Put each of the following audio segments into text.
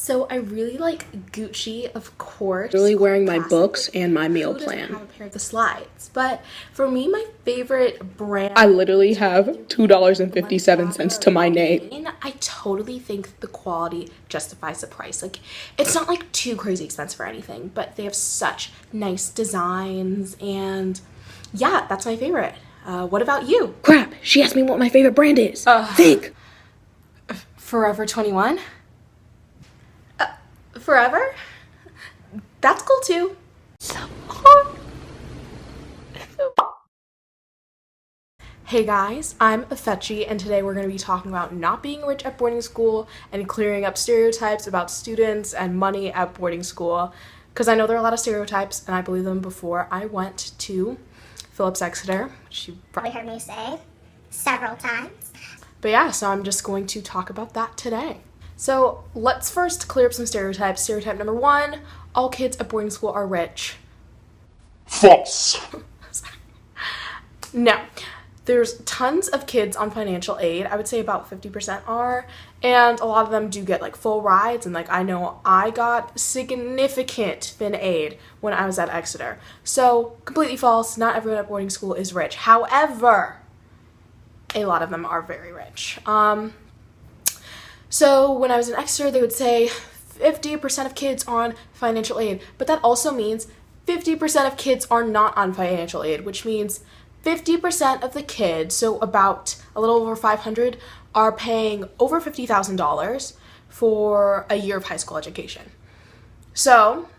So I really like Gucci, of course. Really wearing my Classic. books and my meal Who doesn't plan. have a pair of the slides? But for me, my favorite brand. I literally have $2.57 to my name. I totally think the quality justifies the price. Like, it's not like too crazy expensive or anything, but they have such nice designs, and yeah, that's my favorite. What about you? Crap, she asked me what my favorite brand is. Think! Forever 21? Forever? That's cool too. Hey guys, I'm Fetchy, and today we're going to be talking about not being rich at boarding school and clearing up stereotypes about students and money at boarding school. Because I know there are a lot of stereotypes, and I believe them before I went to Phillips Exeter, which you probably heard me say several times. But yeah, so I'm just going to talk about that today. So let's first clear up some stereotypes. Stereotype number 1, all kids at boarding school are rich. False. No. There's tons of kids on financial aid. I would say about 50% are, and a lot of them do get like full rides, and like I know I got significant fin aid when I was at Exeter. So completely false. Not everyone at boarding school is rich. However, a lot of them are very rich. So when I was in Exeter, they would say 50% of kids are on financial aid, but that also means 50% of kids are not on financial aid, which means 50% of the kids, so about a little over 500, are paying over $50,000 for a year of high school education. So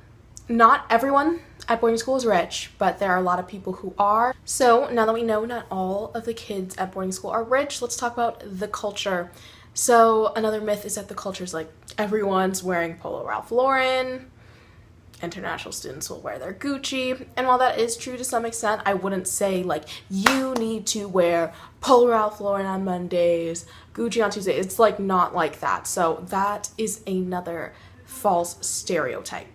not everyone at boarding school is rich, but there are a lot of people who are. So now that we know not all of the kids at boarding school are rich, let's talk about the culture. So another myth is that the culture is like everyone's wearing Polo Ralph Lauren. International students will wear their Gucci, and while that is true to some extent, I wouldn't say like you need to wear Polo Ralph Lauren on Mondays, Gucci on Tuesdays. It's like not like that. So that is another false stereotype.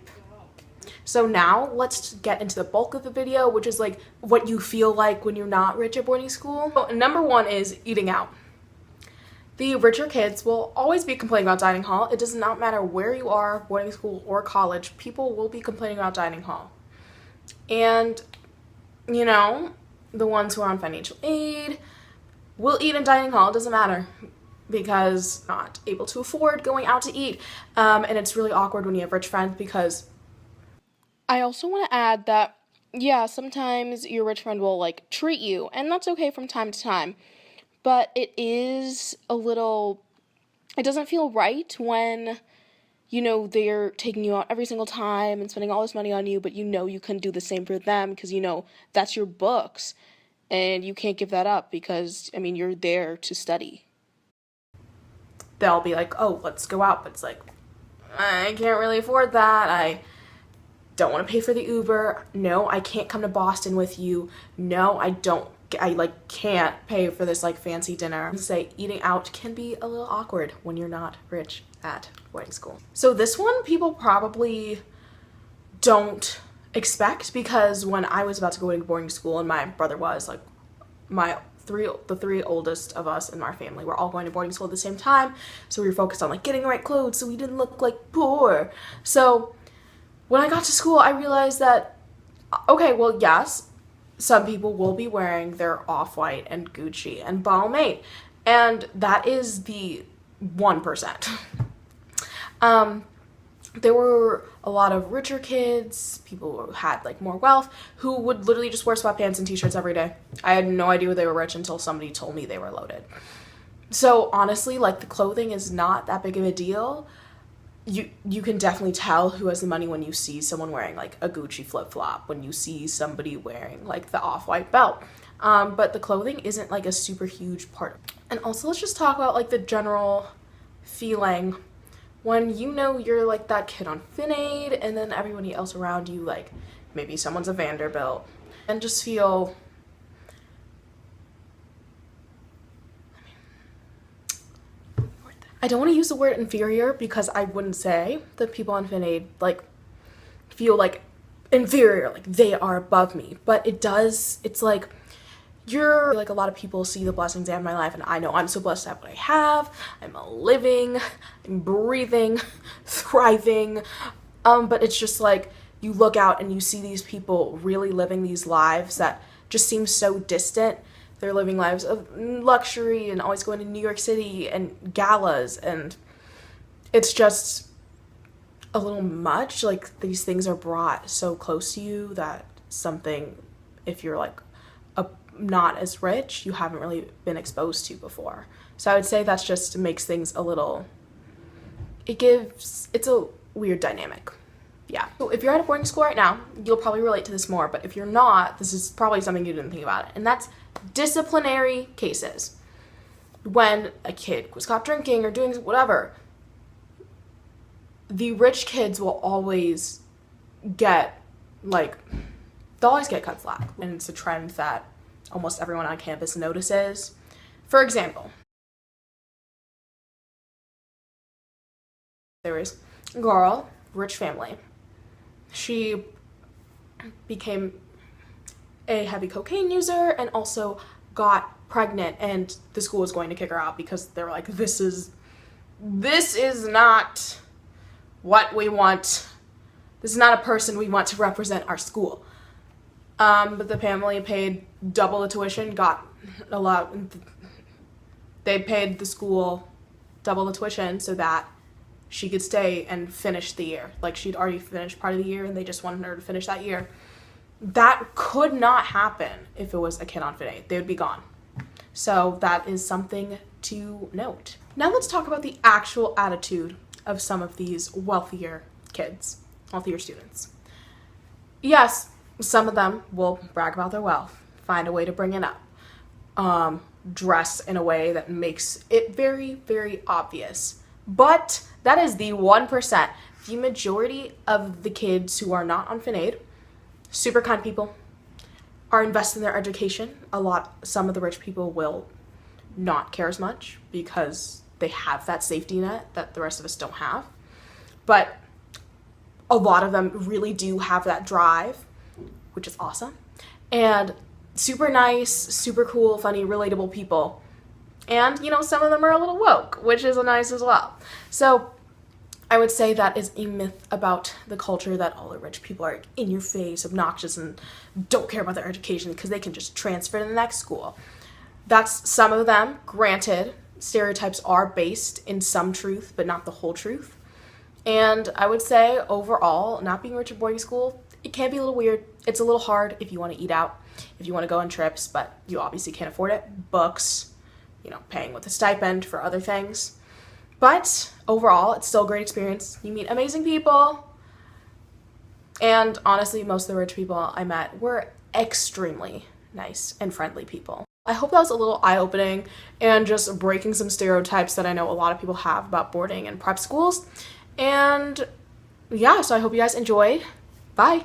So now let's get into the bulk of the video, which is like what you feel like when you're not rich at boarding school. So, number 1 is eating out. The richer kids will always be complaining about dining hall. It does not matter where you are, boarding school or college, people will be complaining about dining hall. And, you know, the ones who are on financial aid will eat in dining hall. It doesn't matter because not able to afford going out to eat. And it's really awkward when you have rich friends because I also want to add that, yeah, sometimes your rich friend will like treat you, and that's okay from time to time. But it is a little, it doesn't feel right when, you know, they're taking you out every single time and spending all this money on you, but you know you can do the same for them because, you know, that's your books and you can't give that up because, I mean, you're there to study. They'll be like, oh, let's go out, but it's like, I can't really afford that. I don't want to pay for the Uber. No, I can't come to Boston with you. No, I like can't pay for this like fancy dinner. Say eating out can be a little awkward when you're not rich at boarding school. So this one people probably don't expect because when I was about to go into boarding school and my brother was like the three oldest of us in our family were all going to boarding school at the same time. So we were focused on like getting the right clothes so we didn't look like poor. So when I got to school, I realized that, okay, well, yes, some people will be wearing their Off-White and Gucci and Balmain, and that is the 1%. There were a lot of richer kids, people who had like more wealth, who would literally just wear sweatpants and t-shirts every day. I had no idea they were rich until somebody told me they were loaded. So honestly, like the clothing is not that big of a deal. You can definitely tell who has the money when you see someone wearing like a Gucci flip-flop, when you see somebody wearing like the Off-White belt. But the clothing isn't like a super huge part. And also let's just talk about like the general feeling when you know you're like that kid on fin aid and then everybody else around you, like maybe someone's a Vanderbilt, and just feel I don't want to use the word inferior because I wouldn't say that people on fin aid like feel like inferior, like they are above me, but it's like You're like, a lot of people see the blessings I have in my life, and I know I'm so blessed to have what I have. I'm living, I'm breathing, thriving. But it's just like, you look out and you see these people really living these lives that just seem so distant. They're living lives of luxury and always going to New York City and galas, and it's just a little much. Like, these things are brought so close to you that something, if you're like not as rich, you haven't really been exposed to before. So I would say that's just makes things a little, it's a weird dynamic. Yeah. So if you're at a boarding school right now, you'll probably relate to this more, but if you're not, this is probably something you didn't think about, and that's disciplinary cases. When a kid was caught drinking or doing whatever, the rich kids will always get, like, they'll always get cut slack, and it's a trend that almost everyone on campus notices. For example, there was a girl, rich family. She became a heavy cocaine user and also got pregnant, and the school was going to kick her out because they were like, this is not what we want. This is not a person we want to represent our school. But the family paid double the tuition, they paid the school double the tuition so that she could stay and finish the year. Like, she'd already finished part of the year and they just wanted her to finish that year. That could not happen if it was a kid on Fin Aid. They would be gone. So that is something to note. Now let's talk about the actual attitude of some of these wealthier kids, wealthier students. Yes, some of them will brag about their wealth, find a way to bring it up, dress in a way that makes it very, very obvious. But that is the 1%. The majority of the kids who are not on Fin Aid, super kind people, are invested in their education. Some of the rich people will not care as much because they have that safety net that the rest of us don't have. But a lot of them really do have that drive, which is awesome. And super nice, super cool, funny, relatable people. And, some of them are a little woke, which is nice as well. So I would say that is a myth about the culture, that all the rich people are in your face, obnoxious, and don't care about their education because they can just transfer to the next school. That's some of them. Granted, stereotypes are based in some truth, but not the whole truth. And I would say overall, not being rich at boarding school, it can be a little weird. It's a little hard if you want to eat out, if you want to go on trips, but you obviously can't afford it. Books, paying with a stipend for other things. But overall, it's still a great experience. You meet amazing people. And honestly, most of the rich people I met were extremely nice and friendly people. I hope that was a little eye-opening and just breaking some stereotypes that I know a lot of people have about boarding and prep schools. And yeah, so I hope you guys enjoyed. Bye.